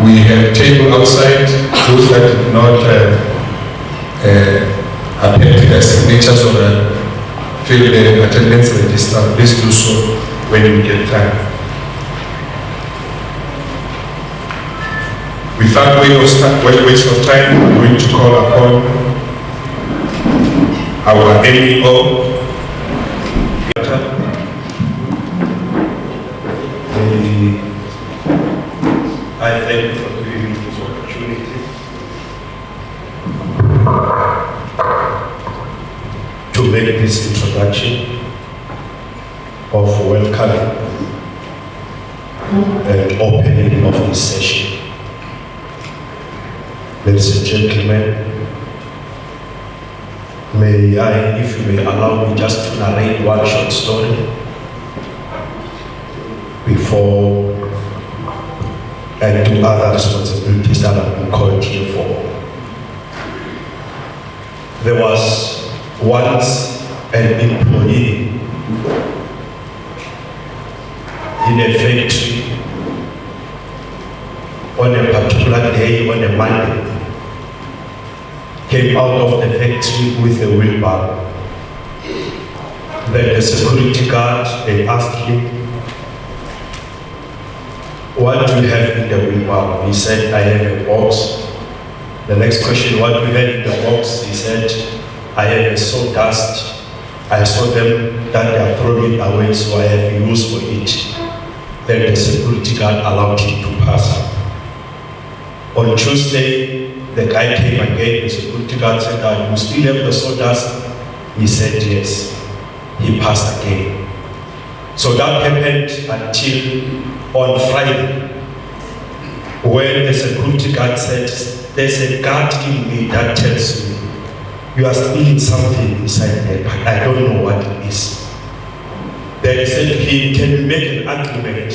We have table outside. Those that did not append their signatures or fill the attendance register, please do so when you get time. Without waste of time, we're going to call upon our MEO. I thank you for giving me this opportunity to make this introduction of welcoming and opening of this session. Ladies and gentlemen, may I, if you may allow me, just to narrate one short story before I do other responsibilities that I've been called here for. There was once an employee in a factory on a particular day, on a Monday, came out of the factory with a wheelbarrow. Then the security guard, they asked him, "What do you have in the wheelbarrow?" He said, "I have a box." The next question, "What do you have in the box?" He said, "I have a sawdust. I saw them that they are throwing it away, so I have use for it." Then the security guard allowed him to pass. On Tuesday, the guy came again. The security guard said, "You still have the sawdust?" He said, "Yes." He passed again. So that happened until on Friday, when the security guard said, "There's a guard in me that tells me you are stealing something inside there, but I don't know what it is." Then he said to him, "Can we make an agreement?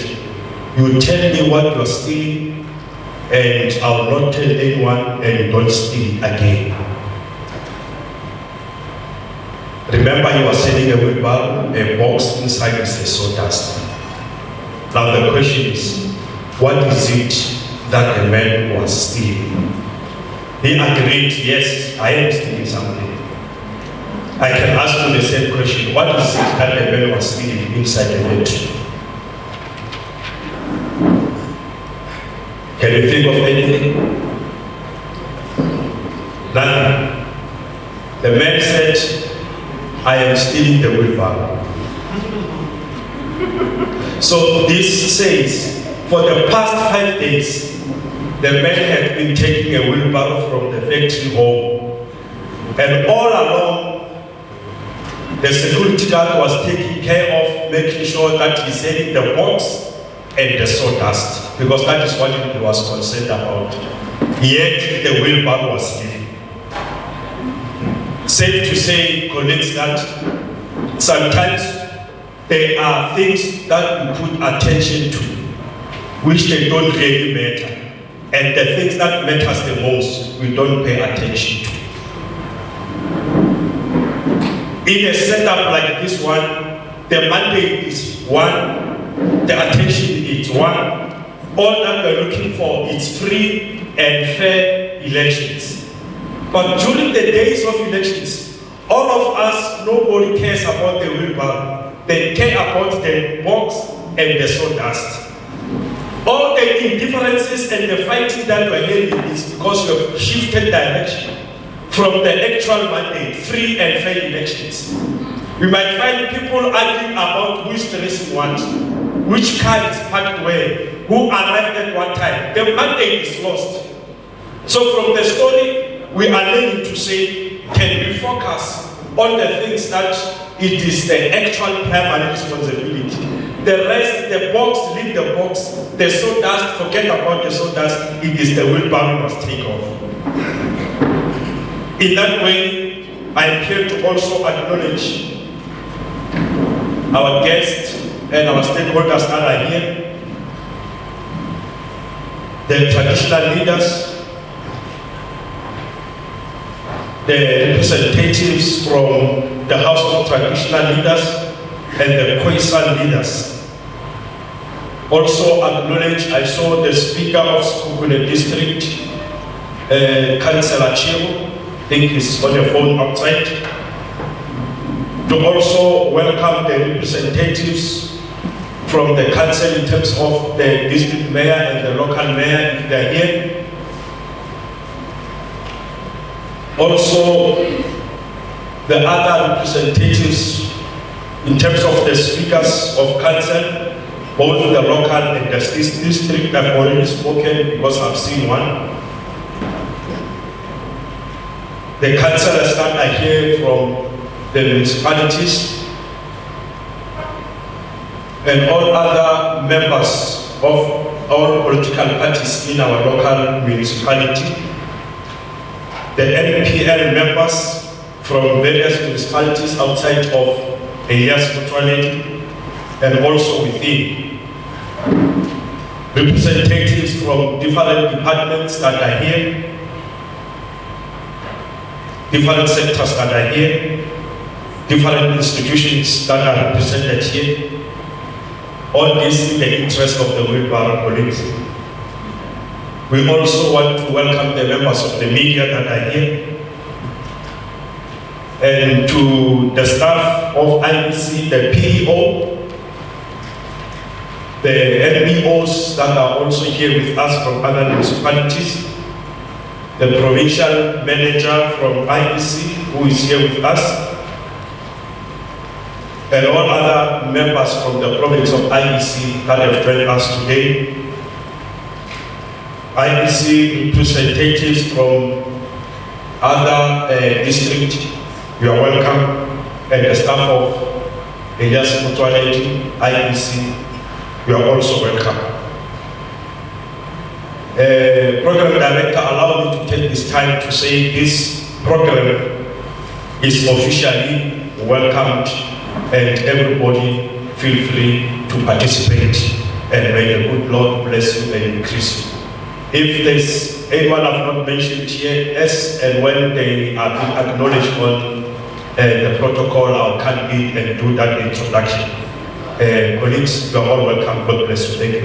You tell me what you're stealing, and I will not tell anyone, and you don't steal it again." Remember, you are selling a wheelbarrow, a box inside is a sawdust. Now the question is, what is it that the man was stealing? He agreed, "Yes, I am stealing something." I can ask you the same question, what is it that the man was stealing inside the factory? Can you think of anything? Nothing. The man said, "I am stealing the wheelbarrow." So this says, for the past 5 days, the man had been taking a wheelbarrow from the factory home. And all along, the security guard was taking care of making sure that he's selling the box and the sawdust, because that is what he was concerned about. Yet the wheelbarrow was stealing. Safe to say, colleagues, that sometimes there are things that we put attention to, which they don't really matter. And the things that matters the most, we don't pay attention to. In a setup like this one, the mandate is one, the attention is one. All that we're looking for is free and fair elections. But during the days of elections, all of us, nobody cares about the wheelbarrow. They care about the box and the sawdust. All the indifferences and the fighting that we're having is because we have shifted direction from the actual mandate, free and fair elections. We might find people arguing about who is dressing what, which car is parked where, who arrived at what time. The mandate is lost. So from the story, we are learning to say, can we focus on the things that it is the actual primary responsibility. The rest, the box, leave the box. The sawdust, forget about the sawdust. It is the wheelbarrow must take off. In that way, I am here to also acknowledge our guests and our stakeholders that are here, the traditional leaders, the representatives from the House of Traditional Leaders and the Khoisan leaders. Also acknowledge, I saw the Speaker of Sekhukhune District, Councillor Chiro, I think he's on the phone outside. To also welcome the representatives from the council in terms of the district mayor and the local mayor, if they're here. Also, the other representatives in terms of the speakers of council, both the local and the district. I've already spoken because I've seen one. The councillors that are here from the municipalities and all other members of all political parties in our local municipality, the NPL members from various municipalities outside of Elias Mutuality and also within, representatives from different departments that are here, different sectors that are here, different institutions that are represented here, all this in the interest of the Wheelbarrow colleagues. We also want to welcome the members of the media that are here, and to the staff of IEC, the PEO, the NBOs that are also here with us from other municipalities, the provincial manager from IEC who is here with us, and all other members from the province of IEC that have joined us today. IEC representatives from other districts, you are welcome, and the staff of Elias Mutuality, IEC, you are also welcome. Program Director, allow me to take this time to say this program is officially welcomed and everybody feel free to participate, and may the good Lord bless you and increase you. If there's anyone I've not mentioned here, as and when they are being acknowledged on the protocol, I'll come in and do that introduction. Colleagues, you are all welcome. God bless you. Thank you.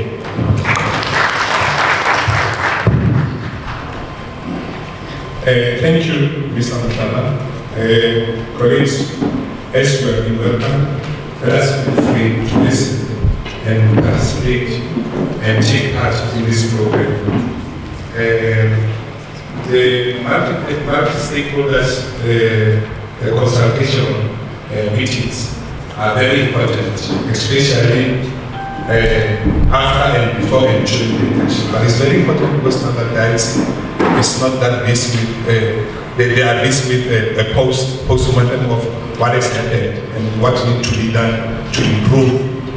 Thank you, Mr. Matala. Colleagues, as you have been welcome, let us feel free to listen and participate and take part in this program. The multi-stakeholders consultation meetings are very important, especially after and before and during the election. But it's very important because standardizing is not that busy with, they are busy with a post-mortem of what has happened and what needs to be done to improve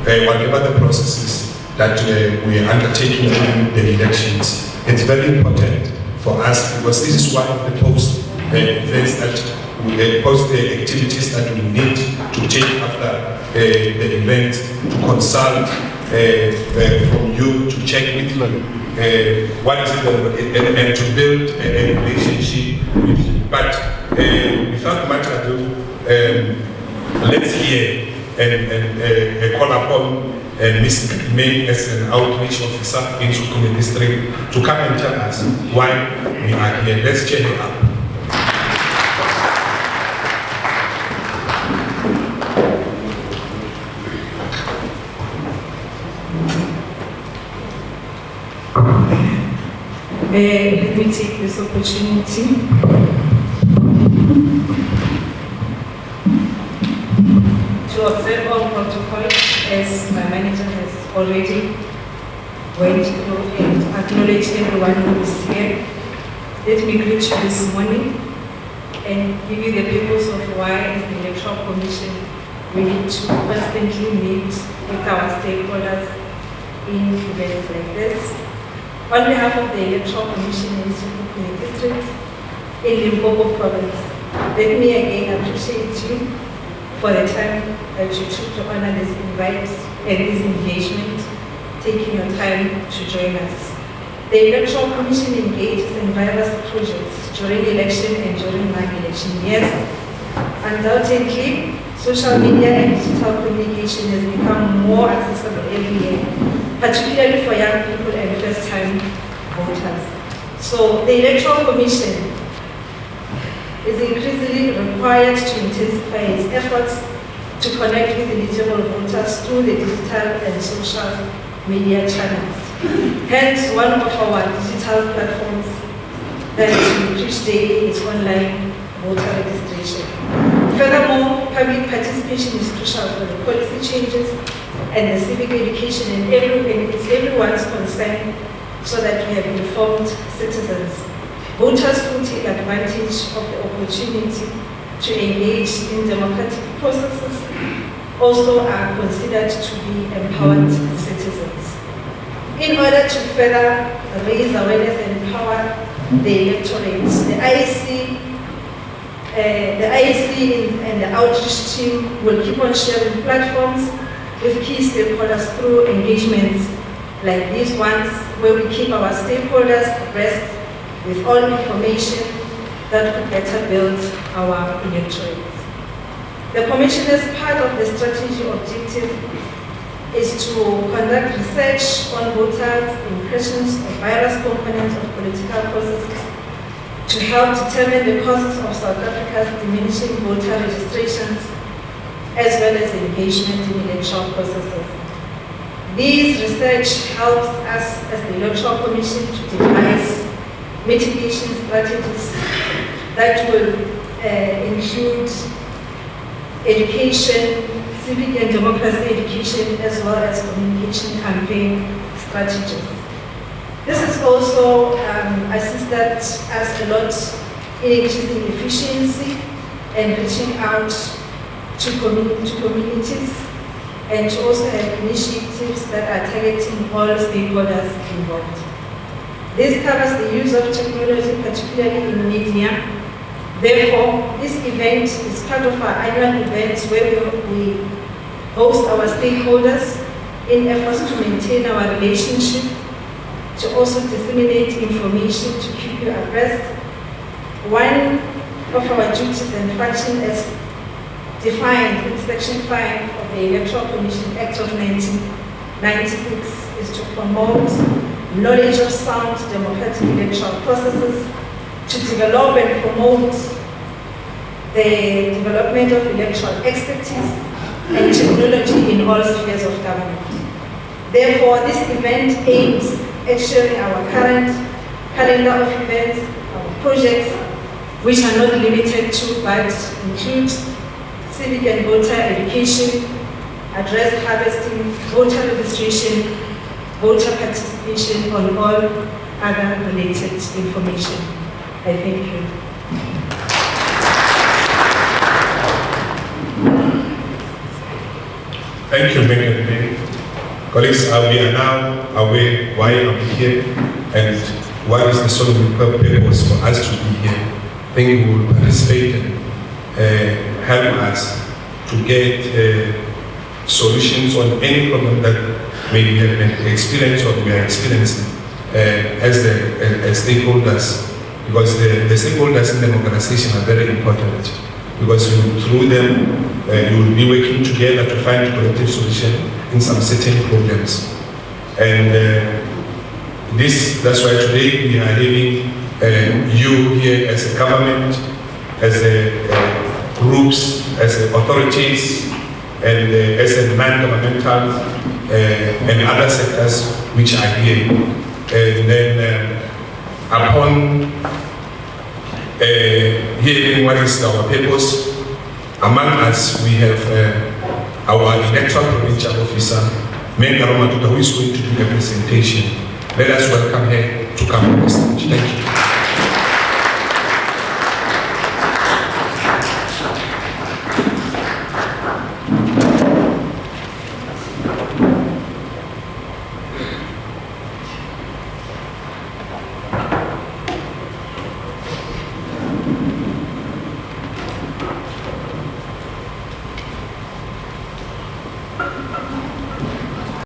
whatever the processes that we are undertaking during the elections. It's very important for us because this is one of the post-events post-activities that we need to take after the event, to consult from you, to check with you what is it, and to build a relationship with you. But without much ado, let's hear and call upon Ms. May as an outreach officer in Sekhukhune District to come and tell us why we are here. Let's cheer her up. Let me take this opportunity to observe all protocol as my manager has already went through and acknowledge everyone who is here. Let me greet you this morning and give you the purpose of why as the Electoral Commission we need to constantly meet with our stakeholders in events like this. On behalf of the Electoral Commission in Sekhukhune District in Limpopo Province, let me again appreciate you for the time that you took to honor this invite and this engagement, taking your time to join us. The Electoral Commission engages in various projects during election and during non-election years. Undoubtedly, social media and digital communication has become more accessible every year. particularly for young people and first-time voters. So the Electoral Commission is increasingly required to intensify its efforts to connect with eligible voters through the digital and social media channels. Hence, one of our digital platforms that we preach daily is online voter registration. Furthermore, public participation is crucial for the policy changes and the civic education, and it's everyone's concern so that we have informed citizens. Voters who take advantage of the opportunity to engage in democratic processes also are considered to be empowered citizens. In order to further raise awareness and empower the electorate, the IEC and the outreach team will keep on sharing platforms with key stakeholders through engagements like these ones, where we keep our stakeholders abreast with all information that could better build our electorate. The Commissioner's part of the strategy objective is to conduct research on voters' impressions of various components of political processes to help determine the causes of South Africa's diminishing voter registrations as well as engagement in electoral processes. This research helps us as the Electoral Commission to devise mitigation strategies that will include education, civic and democracy education, as well as communication campaign strategies. This has also assisted us a lot in increasing efficiency and reaching out to communities, and to also have initiatives that are targeting all stakeholders involved. This covers the use of technology, particularly in media. Therefore, this event is part of our annual events where we host our stakeholders in efforts to maintain our relationship, to also disseminate information to keep you abreast. One of our duties and functions as defined in Section 5 of the Electoral Commission Act of 1996 is to promote knowledge of sound democratic electoral processes, to develop and promote the development of electoral expertise and technology in all spheres of government. Therefore, this event aims at sharing our current calendar of events, our projects, which are not limited to but include civic and voter education, address harvesting, voter registration, voter participation, on all other related information. I thank you. Thank you, Megan. Colleagues, we are now aware why I'm here and what is the sort of purpose for us to be here. I think we will participate and help us to get solutions on any problem that maybe we have experienced or we are experiencing as stakeholders, because the stakeholders in the organization are very important, because through them you will be working together to find a collective solution in some certain problems. And that's why today we are having you here as a government, as groups, as authorities, and as a non-governmental and other sectors which are here. And then upon hearing what is our purpose, among us we have our electoral provincial officer, Menga Romatuka, who is going to do a presentation. Let us welcome her to come on the stage. Thank you.